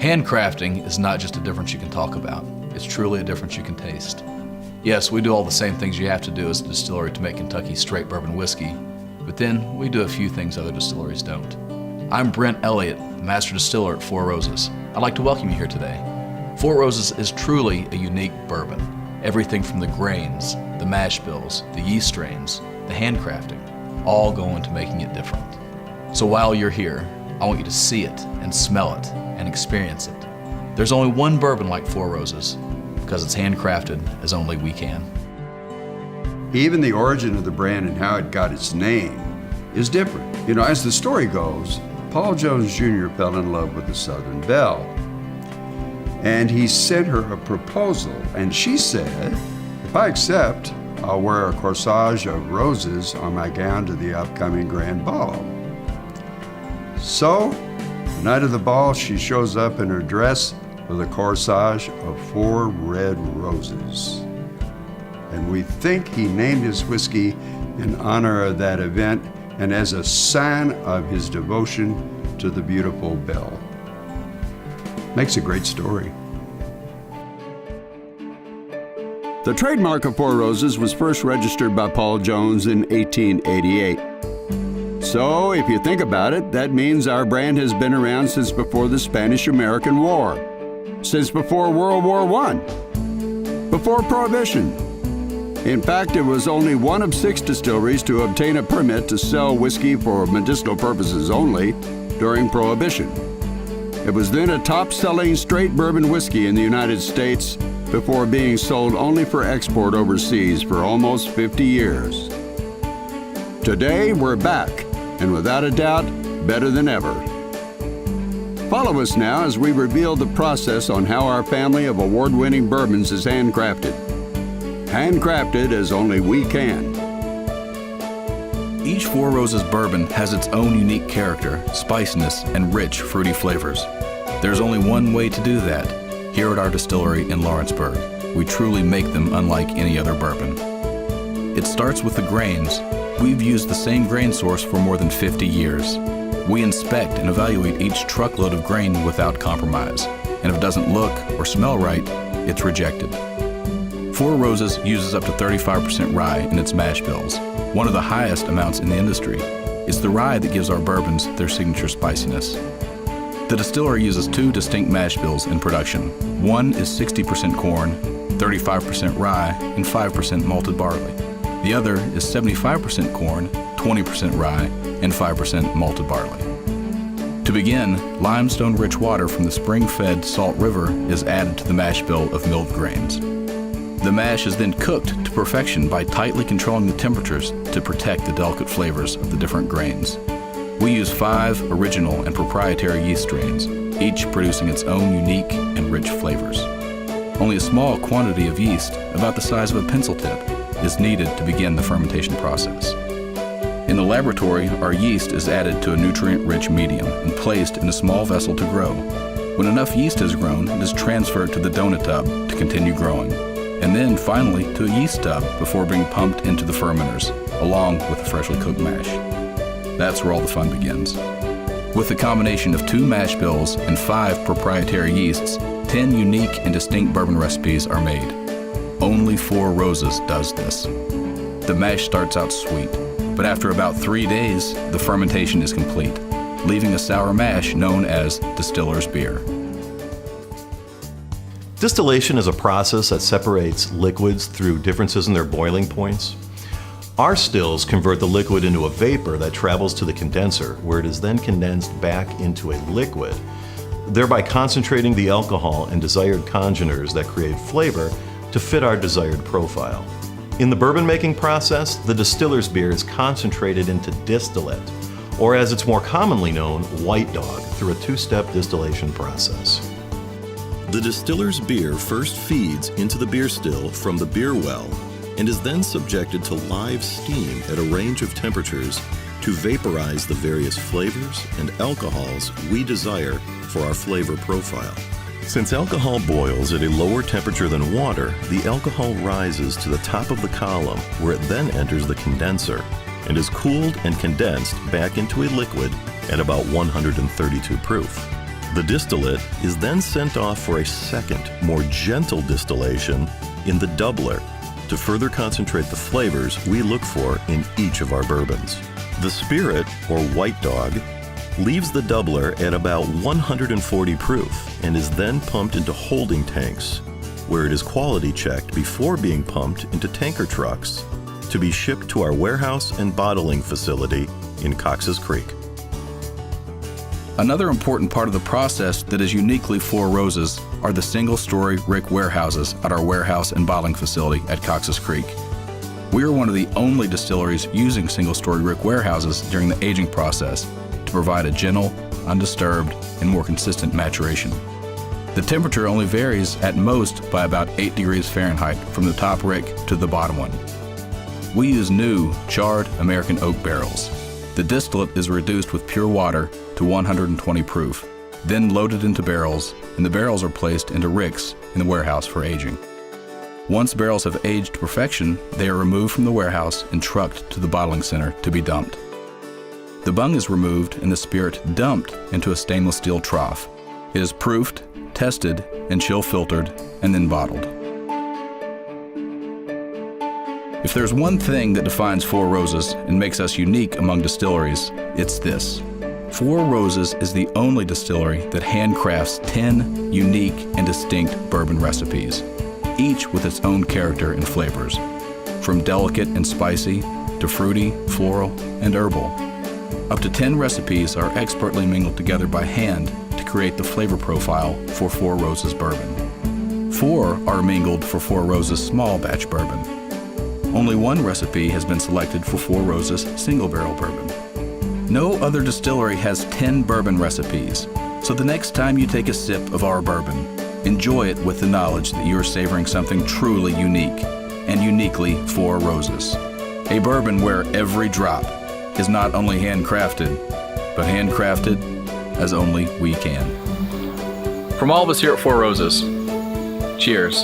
Handcrafting is not just a difference you can talk about, it's truly a difference you can taste. Yes, we do all the same things you have to do as a distillery to make Kentucky straight bourbon whiskey, but then we do a few things other distilleries don't. I'm Brent Elliott, Master Distiller at Four Roses. I'd like to welcome you here today. Four Roses is truly a unique bourbon. Everything from the grains, the mash bills, the yeast strains, the handcrafting, all go into making it different. So while you're here, I want you to see it and smell it and experience it. There's only one bourbon like Four Roses, because it's handcrafted as only we can. Even the origin of the brand and how it got its name is different. You know, as the story goes, Paul Jones Jr. fell in love with the Southern Belle. And he sent her a proposal, and she said, if I accept, I'll wear a corsage of roses on my gown to the upcoming grand ball. So, the night of the ball, she shows up in her dress with a corsage of 4 red roses. And we think he named his whiskey in honor of that event and as a sign of his devotion to the beautiful Belle. Makes a great story. The trademark of Four Roses was first registered by Paul Jones in 1888. So, if you think about it, that means our brand has been around since before the Spanish-American War, since before World War I, before Prohibition. In fact, it was only one of 6 distilleries to obtain a permit to sell whiskey for medicinal purposes only during Prohibition. It was then a top-selling straight bourbon whiskey in the United States before being sold only for export overseas for almost 50 years. Today, we're back, and without a doubt, better than ever. Follow us now as we reveal the process on how our family of award-winning bourbons is handcrafted. Handcrafted as only we can. Each Four Roses bourbon has its own unique character, spiciness, and rich, fruity flavors. There's only one way to do that. Here at our distillery in Lawrenceburg, we truly make them unlike any other bourbon. It starts with the grains. We've used the same grain source for more than 50 years. We inspect and evaluate each truckload of grain without compromise, and if it doesn't look or smell right, it's rejected. Four Roses uses up to 35% rye in its mash bills, one of the highest amounts in the industry. It's the rye that gives our bourbons their signature spiciness. The distillery uses 2 distinct mash bills in production. One is 60% corn, 35% rye, and 5% malted barley. The other is 75% corn, 20% rye, and 5% malted barley. To begin, limestone-rich water from the spring-fed Salt River is added to the mash bill of milled grains. The mash is then cooked to perfection by tightly controlling the temperatures to protect the delicate flavors of the different grains. We use 5 original and proprietary yeast strains, each producing its own unique and rich flavors. Only a small quantity of yeast, about the size of a pencil tip, is needed to begin the fermentation process. In the laboratory, our yeast is added to a nutrient-rich medium and placed in a small vessel to grow. When enough yeast has grown, it is transferred to the donut tub to continue growing, and then finally to a yeast tub before being pumped into the fermenters, along with the freshly cooked mash. That's where all the fun begins. With the combination of 2 mash bills and 5 proprietary yeasts, 10 unique and distinct bourbon recipes are made. Only Four Roses does this. The mash starts out sweet, but after about 3 days, the fermentation is complete, leaving a sour mash known as distiller's beer. Distillation is a process that separates liquids through differences in their boiling points. Our stills convert the liquid into a vapor that travels to the condenser, where it is then condensed back into a liquid, thereby concentrating the alcohol and desired congeners that create flavor to fit our desired profile. In the bourbon making process, the distiller's beer is concentrated into distillate, or as it's more commonly known, white dog, through a 2-step distillation process. The distiller's beer first feeds into the beer still from the beer well and is then subjected to live steam at a range of temperatures to vaporize the various flavors and alcohols we desire for our flavor profile. Since alcohol boils at a lower temperature than water, the alcohol rises to the top of the column where it then enters the condenser and is cooled and condensed back into a liquid at about 132 proof. The distillate is then sent off for a second, more gentle distillation in the doubler to further concentrate the flavors we look for in each of our bourbons. The spirit, or White Dog, leaves the doubler at about 140 proof and is then pumped into holding tanks, where it is quality checked before being pumped into tanker trucks to be shipped to our warehouse and bottling facility in Cox's Creek. Another important part of the process that is uniquely Four Roses are the single-story rick warehouses at our warehouse and bottling facility at Cox's Creek. We are one of the only distilleries using single-story rick warehouses during the aging process to provide a gentle, undisturbed, and more consistent maturation. The temperature only varies at most by about 8 degrees Fahrenheit from the top rick to the bottom one. We use new, charred American oak barrels. The distillate is reduced with pure water to 120 proof, then loaded into barrels, and the barrels are placed into ricks in the warehouse for aging. Once barrels have aged to perfection, they are removed from the warehouse and trucked to the bottling center to be dumped. The bung is removed and the spirit dumped into a stainless steel trough. It is proofed, tested, and chill filtered, and then bottled. If there's one thing that defines Four Roses and makes us unique among distilleries, it's this. Four Roses is the only distillery that handcrafts 10 unique and distinct bourbon recipes, each with its own character and flavors, from delicate and spicy to fruity, floral, and herbal. Up to 10 recipes are expertly mingled together by hand to create the flavor profile for Four Roses bourbon. 4 are mingled for Four Roses small batch bourbon. Only one recipe has been selected for Four Roses single barrel bourbon. No other distillery has 10 bourbon recipes, so the next time you take a sip of our bourbon, enjoy it with the knowledge that you're savoring something truly unique and uniquely Four Roses. A bourbon where every drop is not only handcrafted, but handcrafted as only we can. From all of us here at Four Roses, cheers.